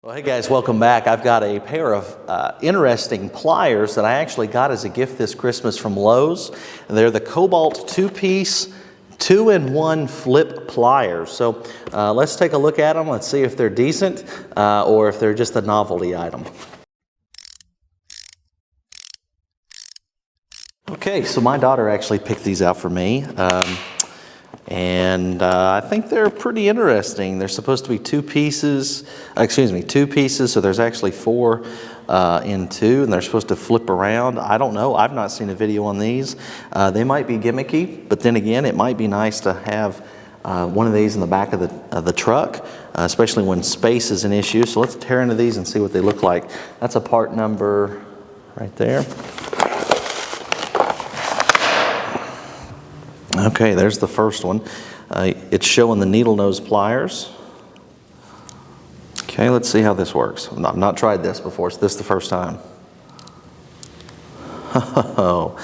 Well, hey guys, welcome back. I've got a pair of interesting pliers that I actually got as a gift this Christmas from Lowe's. They're the Kobalt two-piece, 2-in-1 flip pliers. So let's take a look at them. Let's see if they're decent or if they're just a novelty item. Okay, so my daughter actually picked these out for me. I think they're pretty interesting. They're supposed to be two pieces, so there's actually 4 in 2, and they're supposed to flip around. I don't know. I've not seen a video on these. They might be gimmicky, but then again, it might be nice to have one of these in the back of the truck, especially when space is an issue. So let's tear into these and see what they look like. That's a part number right there. Okay, there's the first one. It's showing the needle nose pliers. Okay, let's see how this works. I've not tried this before, so this is the first time. Oh,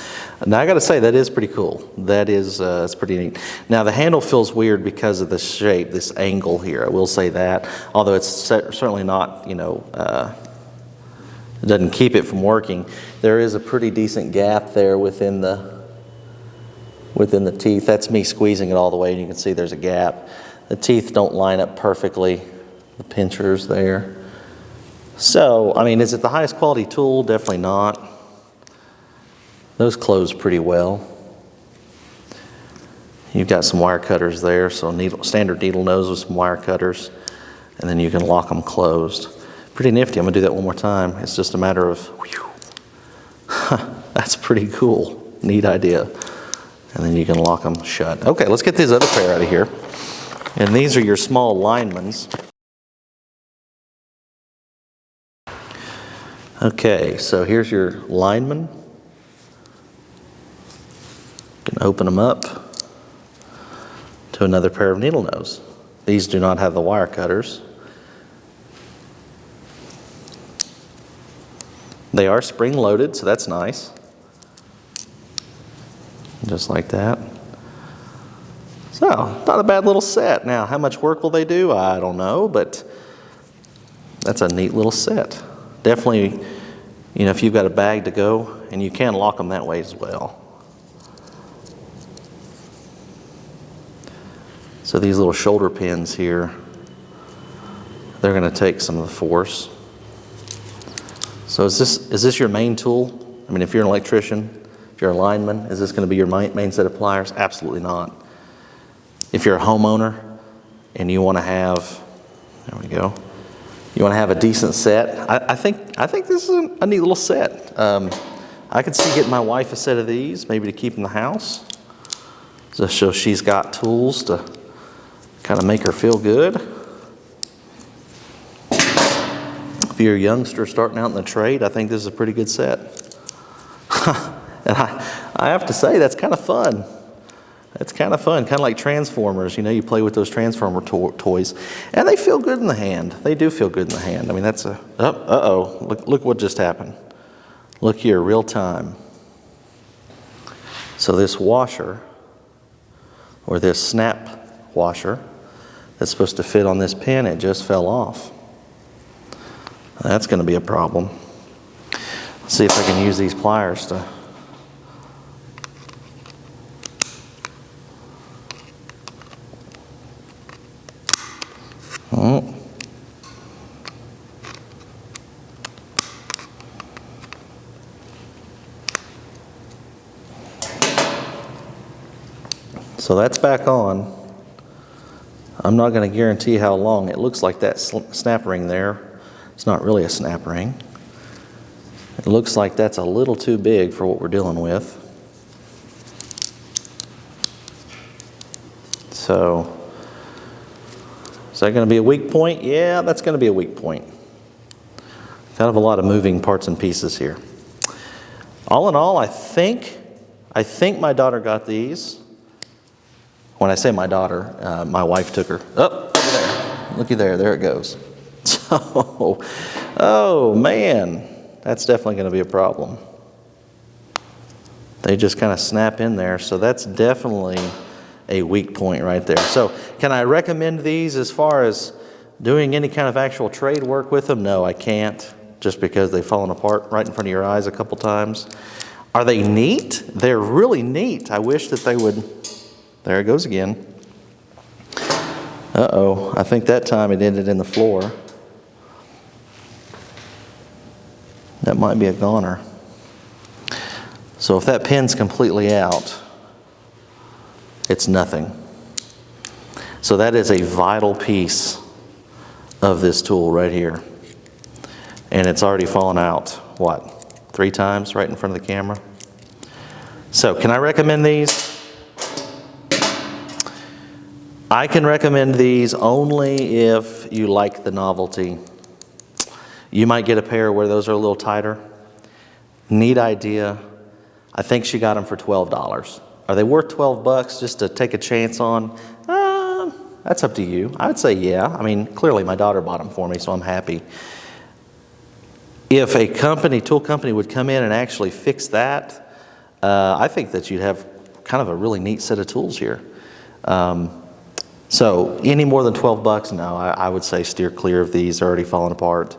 now I got to say that is pretty cool. That is, it's pretty neat. Now the handle feels weird because of the shape, this angle here. I will say that, although it's certainly not, it doesn't keep it from working. There is a pretty decent gap there within the teeth. That's me squeezing it all the way, and you can see there's a gap. The teeth don't line up perfectly, the pinchers there. So, I mean, is it the highest quality tool? Definitely not. Those close pretty well. You've got some wire cutters there, so standard needle nose with some wire cutters, and then you can lock them closed. Pretty nifty. I'm gonna do that one more time. It's just a matter of, that's pretty cool. Neat idea. And then you can lock them shut. Okay, let's get this other pair out of here. And these are your small linemans. Okay, so here's your lineman. You can open them up to another pair of needle nose. These do not have the wire cutters. They are spring loaded, so that's nice. Just like that. So, not a bad little set. Now, how much work will they do? I don't know, but that's a neat little set. Definitely, if you've got a bag to go, and you can lock them that way as well. So these little shoulder pins here, they're going to take some of the force. So is this your main tool? I mean, if you're an electrician, if you're a lineman, is this going to be your main set of pliers? Absolutely not. If you're a homeowner and you want to have, there we go, you want to have a decent set, I think this is a neat little set. I could see getting my wife a set of these, maybe to keep in the house, just so she's got tools to kind of make her feel good. If you're a youngster starting out in the trade, I think this is a pretty good set. And I have to say, that's kind of fun. It's kind of fun, kind of like Transformers. You play with those Transformer toys, and they feel good in the hand. They do feel good in the hand. I mean, that's a, look what just happened. Look here, real time. So this washer, or this snap washer, that's supposed to fit on this pin, it just fell off. That's going to be a problem. Let's see if I can use these pliers to... Oh. So that's back on. I'm not going to guarantee how long. It looks like that snap ring there. It's not really a snap ring. It looks like that's a little too big for what we're dealing with. So, is that going to be a weak point? Yeah, that's going to be a weak point. Kind of a lot of moving parts and pieces here. All in all, I think my daughter got these. When I say my daughter, my wife took her. Oh, looky there it goes. So, oh man, that's definitely going to be a problem. They just kind of snap in there, so that's definitely a weak point right there. So can I recommend these as far as Doing any kind of actual trade work with them? No, I can't, just because they've fallen apart right in front of your eyes a couple times. Are they neat? They're really neat. I wish that they would. There it goes again. Uh-oh, I think that time it ended in the floor. That might be a goner. So if that pin's completely out, it's nothing. So that is a vital piece of this tool right here. And it's already fallen out, what, 3 times right in front of the camera? So can I recommend these? I can recommend these only if you like the novelty. You might get a pair where those are a little tighter. Neat idea. I think she got them for $12. Are they worth 12 bucks just to take a chance on? That's up to you. I would say yeah. I mean, clearly my daughter bought them for me, so I'm happy. If a tool company would come in and actually fix that, I think that you'd have kind of a really neat set of tools here. So any more than 12 bucks, no, I would say steer clear of these. They're already falling apart.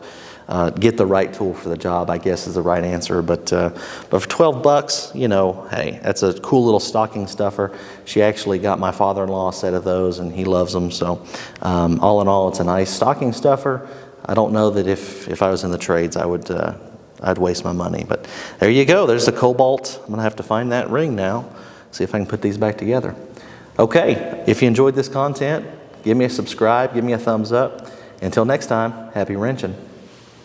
Get the right tool for the job, I guess, is the right answer. But for 12 bucks, you know, hey, that's a cool little stocking stuffer. She actually got my father-in-law a set of those, and he loves them. So all in all, it's a nice stocking stuffer. I don't know that if I was in the trades, I'd waste my money. But there you go. There's the Kobalt. I'm going to have to find that ring now, see if I can put these back together. Okay, if you enjoyed this content, give me a subscribe, give me a thumbs up. Until next time, happy wrenching.